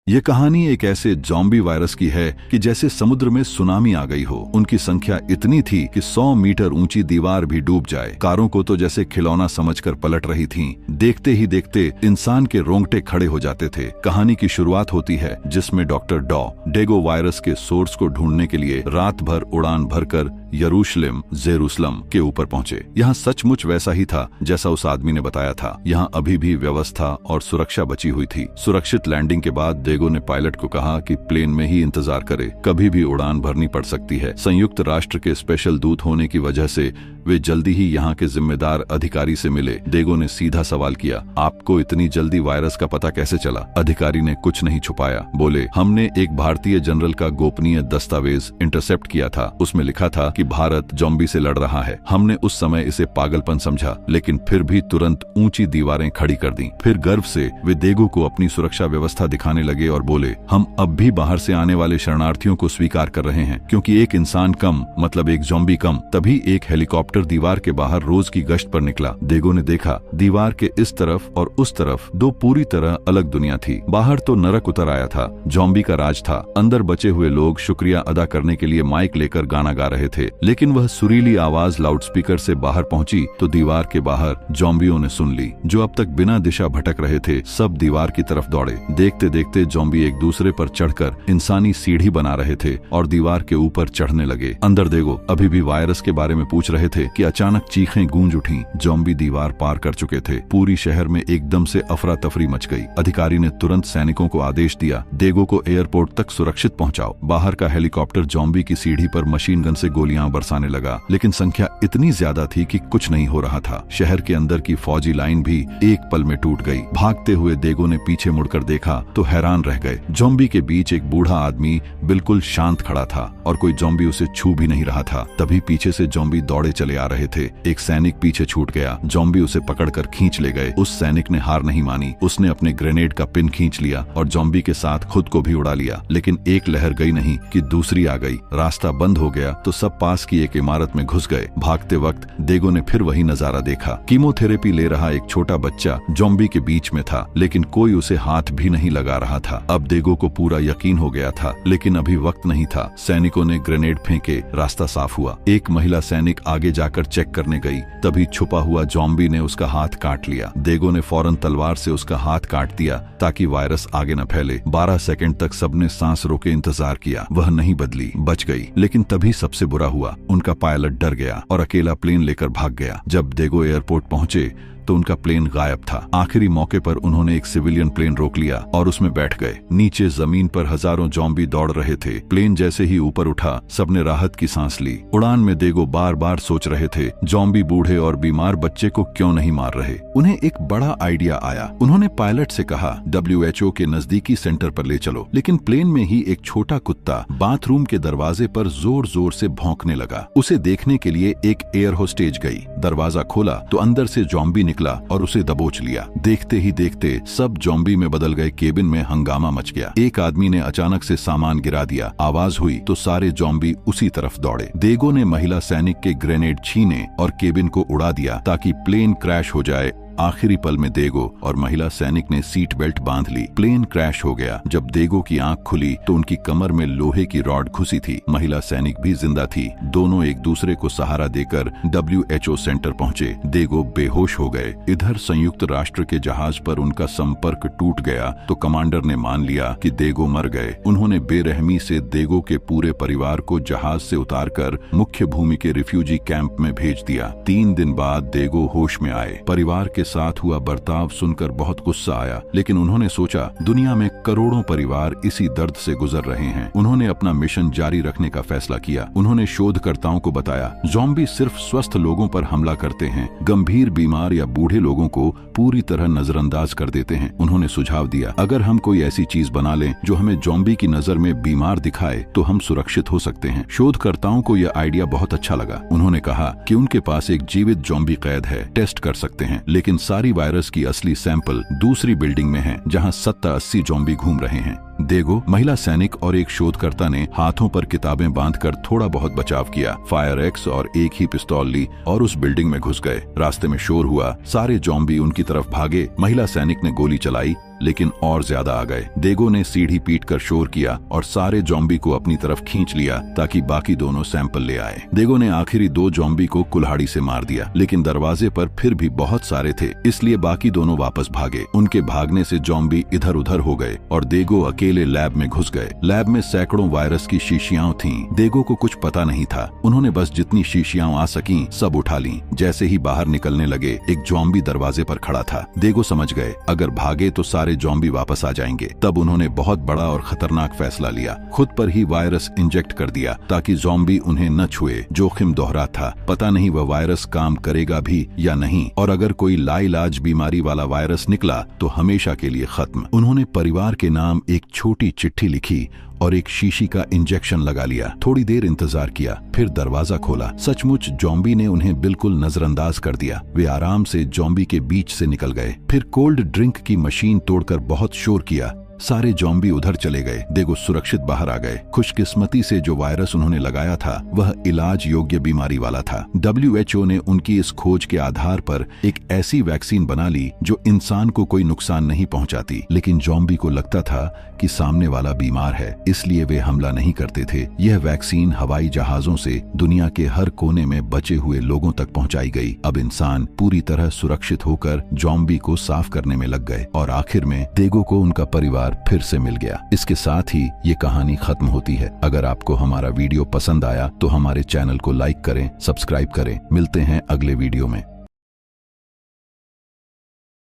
ये कहानी एक ऐसे ज़ॉम्बी वायरस की है कि जैसे समुद्र में सुनामी आ गई हो। उनकी संख्या इतनी थी कि 100 मीटर ऊंची दीवार भी डूब जाए। कारों को तो जैसे खिलौना समझकर पलट रही थीं। देखते ही देखते इंसान के रोंगटे खड़े हो जाते थे। कहानी की शुरुआत होती है जिसमें डॉक्टर डॉ डेगो वायरस के सोर्स को ढूंढने के लिए रात भर उड़ान भरकर यरूशलेम जेरूसलम के ऊपर पहुंचे। यहाँ सचमुच वैसा ही था जैसा उस आदमी ने बताया था। यहाँ अभी भी व्यवस्था और सुरक्षा बची हुई थी। सुरक्षित लैंडिंग के बाद डेगो ने पायलट को कहा कि प्लेन में ही इंतजार करे, कभी भी उड़ान भरनी पड़ सकती है। संयुक्त राष्ट्र के स्पेशल दूत होने की वजह से वे जल्दी ही यहाँ के जिम्मेदार अधिकारी से मिले। डेगो ने सीधा सवाल किया, आपको इतनी जल्दी वायरस का पता कैसे चला? अधिकारी ने कुछ नहीं छुपाया। बोले, हमने एक भारतीय जनरल का गोपनीय दस्तावेज इंटरसेप्ट किया था। उसमें लिखा था कि भारत ज़ॉम्बी से लड़ रहा है। हमने उस समय इसे पागलपन समझा, लेकिन फिर भी तुरंत ऊंची दीवारें खड़ी कर दी। फिर गर्व से वे डेगो को अपनी सुरक्षा व्यवस्था दिखाने लगे और बोले, हम अब भी बाहर से आने वाले शरणार्थियों को स्वीकार कर रहे हैं, क्योंकि एक इंसान कम मतलब एक ज़ॉम्बी कम। तभी एक हेलीकॉप्टर दीवार के बाहर रोज की गश्त पर निकला। डेगो ने देखा दीवार के इस तरफ और उस तरफ दो पूरी तरह अलग दुनिया थी। बाहर तो नरक उतर आया था, ज़ॉम्बी का राज था। अंदर बचे हुए लोग शुक्रिया अदा करने के लिए माइक लेकर गाना गा रहे थे। लेकिन वह सुरीली आवाज लाउडस्पीकर से बाहर पहुंची तो दीवार के बाहर ज़ॉम्बियों ने सुन ली। जो अब तक बिना दिशा भटक रहे थे, सब दीवार की तरफ दौड़े। देखते देखते ज़ॉम्बी एक दूसरे पर चढ़कर इंसानी सीढ़ी बना रहे थे और दीवार के ऊपर चढ़ने लगे। अंदर डेगो अभी भी वायरस के बारे में पूछ रहे थे कि अचानक चीखें गूंज उठीं। ज़ॉम्बी दीवार पार कर चुके थे। पूरी शहर में एकदम से अफरा तफरी मच गई। अधिकारी ने तुरंत सैनिकों को आदेश दिया, डेगो को एयरपोर्ट तक सुरक्षित पहुंचाओ। बाहर का हेलीकॉप्टर ज़ॉम्बी की सीढ़ी पर मशीन गन से गोलियां बरसाने लगा, लेकिन संख्या इतनी ज्यादा थी कि कुछ नहीं हो रहा था। शहर के अंदर की फौजी लाइन भी एक पल में टूट गई। भागते हुए डेगो ने पीछे मुड़कर देखा तो हैरान रह गए। ज़ॉम्बी के बीच एक बूढ़ा आदमी बिल्कुल शांत खड़ा था और कोई ज़ॉम्बी उसे छू भी नहीं रहा था। तभी पीछे से ज़ॉम्बी दौड़े चले आ रहे थे। एक सैनिक पीछे छूट गया। ज़ॉम्बी उसे पकड़कर खींच ले गए। उस सैनिक ने हार नहीं मानी। उसने अपने ग्रेनेड का पिन खींच लिया और ज़ॉम्बी के साथ खुद को भी उड़ा लिया। लेकिन एक लहर गई नहीं कि दूसरी आ गई। रास्ता बंद हो गया तो सब पास की एक इमारत में घुस गए। भागते वक्त डेगो ने फिर वही नजारा देखा। कीमोथेरेपी ले रहा एक छोटा बच्चा ज़ॉम्बी के बीच में था, लेकिन कोई उसे हाथ भी नहीं लगा रहा था। अब डेगो को पूरा यकीन हो गया था, लेकिन अभी वक्त नहीं था। सैनिकों ने ग्रेनेड फेंके, रास्ता साफ हुआ। एक महिला सैनिक आगे जाकर चेक करने गई। तभी छुपा हुआ ज़ॉम्बी ने उसका हाथ काट लिया। डेगो ने फौरन तलवार से उसका हाथ काट दिया ताकि वायरस आगे न फैले। 12 सेकंड तक सबने सांस रोके इंतजार किया। वह नहीं बदली, बच गई। लेकिन तभी सबसे बुरा हुआ, उनका पायलट डर गया और अकेला प्लेन लेकर भाग गया। जब डेगो एयरपोर्ट पहुंचे तो उनका प्लेन गायब था। आखिरी मौके पर उन्होंने एक सिविलियन प्लेन रोक लिया और उसमें बैठ गए। नीचे जमीन पर हजारों ज़ॉम्बी दौड़ रहे थे। प्लेन जैसे ही ऊपर उठा, सबने राहत की सांस ली। उड़ान में डेगो बार बार सोच रहे थे, ज़ॉम्बी बूढ़े और बीमार बच्चे को क्यों नहीं मार रहे। उन्हें एक बड़ा आइडिया आया। उन्होंने पायलट से कहा, WHO के नजदीकी सेंटर पर ले चलो। लेकिन प्लेन में ही एक छोटा कुत्ता बाथरूम के दरवाजे पर जोर जोर से भौंकने लगा। उसे देखने के लिए एक एयर होस्टेज गई। दरवाजा खोला तो अंदर से ज़ॉम्बी निकला और उसे दबोच लिया। देखते ही देखते सब ज़ॉम्बी में बदल गए। केबिन में हंगामा मच गया। एक आदमी ने अचानक से सामान गिरा दिया। आवाज हुई तो सारे ज़ॉम्बी उसी तरफ दौड़े। डेगो ने महिला सैनिक के ग्रेनेड छीने और केबिन को उड़ा दिया ताकि प्लेन क्रैश हो जाए। आखिरी पल में डेगो और महिला सैनिक ने सीट बेल्ट बांध ली। प्लेन क्रैश हो गया। जब डेगो की आंख खुली तो उनकी कमर में लोहे की रॉड घुसी थी। महिला सैनिक भी जिंदा थी। दोनों एक दूसरे को सहारा देकर WHO सेंटर पहुंचे। डेगो बेहोश हो गए। इधर संयुक्त राष्ट्र के जहाज पर उनका संपर्क टूट गया तो कमांडर ने मान लिया कि डेगो मर गए। उन्होंने बेरहमी से डेगो के पूरे परिवार को जहाज से उतारकर मुख्य भूमि के रिफ्यूजी कैंप में भेज दिया। 3 दिन बाद डेगो होश में आए। परिवार के साथ हुआ बर्ताव सुनकर बहुत गुस्सा आया, लेकिन उन्होंने सोचा दुनिया में करोड़ों परिवार इसी दर्द से गुजर रहे हैं। उन्होंने अपना मिशन जारी रखने का फैसला किया। उन्होंने शोधकर्ताओं को बताया, ज़ॉम्बी सिर्फ स्वस्थ लोगों पर हमला करते हैं, गंभीर बीमार या बूढ़े लोगों को पूरी तरह नजरअंदाज कर देते हैं। उन्होंने सुझाव दिया, अगर हम कोई ऐसी चीज बना लें जो हमें ज़ॉम्बी की नजर में बीमार दिखाए तो हम सुरक्षित हो सकते हैं। शोधकर्ताओं को यह आइडिया बहुत अच्छा लगा। उन्होंने कहा कि उनके पास एक जीवित ज़ॉम्बी कैद है, टेस्ट कर सकते हैं। लेकिन सारी वायरस की असली सैंपल दूसरी बिल्डिंग में है जहां 70-80 ज़ॉम्बी घूम रहे हैं। डेगो, महिला सैनिक और एक शोधकर्ता ने हाथों पर किताबें बांधकर थोड़ा बहुत बचाव किया। फायर एक्स और एक ही पिस्तौल ली और उस बिल्डिंग में घुस गए। रास्ते में शोर हुआ, सारे ज़ॉम्बी उनकी तरफ भागे। महिला सैनिक ने गोली चलाई लेकिन और ज्यादा आ गए। देगो ने सीढ़ी पीटकर शोर किया और सारे जॉम्बी को अपनी तरफ खींच लिया ताकि बाकी दोनों सैंपल ले आए। देगो ने आखिरी 2 जॉम्बी को कुल्हाड़ी से मार दिया, लेकिन दरवाजे पर फिर भी बहुत सारे थे, इसलिए बाकी दोनों वापस भागे। उनके भागने से जॉम्बी इधर उधर हो गए और देगो अकेले लैब में घुस गए। लैब में सैकड़ों वायरस की शीशियां थीं। देगो को कुछ पता नहीं था, उन्होंने बस जितनी शीशियां आ सकीं सब उठा लीं। जैसे ही बाहर निकलने लगे, एक जॉम्बी दरवाजे पर खड़ा था। देगो समझ गए अगर भागे तो सारे जॉम्बी वापस आ जाएंगे। तब उन्होंने बहुत बड़ा और खतरनाक फैसला लिया, खुद पर ही वायरस इंजेक्ट कर दिया ताकि जॉम्बी उन्हें न छुए। जोखिम दोहरा था, पता नहीं वह वायरस काम करेगा भी या नहीं, और अगर कोई लाइलाज बीमारी वाला वायरस निकला तो हमेशा के लिए खत्म। उन्होंने परिवार के नाम एक छोटी चिट्ठी लिखी और एक शीशी का इंजेक्शन लगा लिया। थोड़ी देर इंतजार किया, फिर दरवाजा खोला। सचमुच जॉम्बी ने उन्हें बिल्कुल नजरअंदाज कर दिया। वे आराम से जॉम्बी के बीच से निकल गए। फिर कोल्ड ड्रिंक की मशीन तोड़कर बहुत शोर किया। सारे जॉम्बी उधर चले गए। देगो सुरक्षित बाहर आ गए। खुशकिस्मती से जो वायरस उन्होंने लगाया था वह इलाज योग्य बीमारी वाला था। WHO ने उनकी इस खोज के आधार पर एक ऐसी वैक्सीन बना ली जो इंसान को कोई नुकसान नहीं पहुंचाती। लेकिन जॉम्बी को लगता था कि सामने वाला बीमार है, इसलिए वे हमला नहीं करते थे। यह वैक्सीन हवाई जहाजों से दुनिया के हर कोने में बचे हुए लोगों तक पहुंचाई गई। अब इंसान पूरी तरह सुरक्षित होकर जॉम्बी को साफ करने में लग गए और आखिर में देगो को उनका परिवार फिर से मिल गया। इसके साथ ही ये कहानी खत्म होती है। अगर आपको हमारा वीडियो पसंद आया तो हमारे चैनल को लाइक करें, सब्सक्राइब करें। मिलते हैं अगले वीडियो में।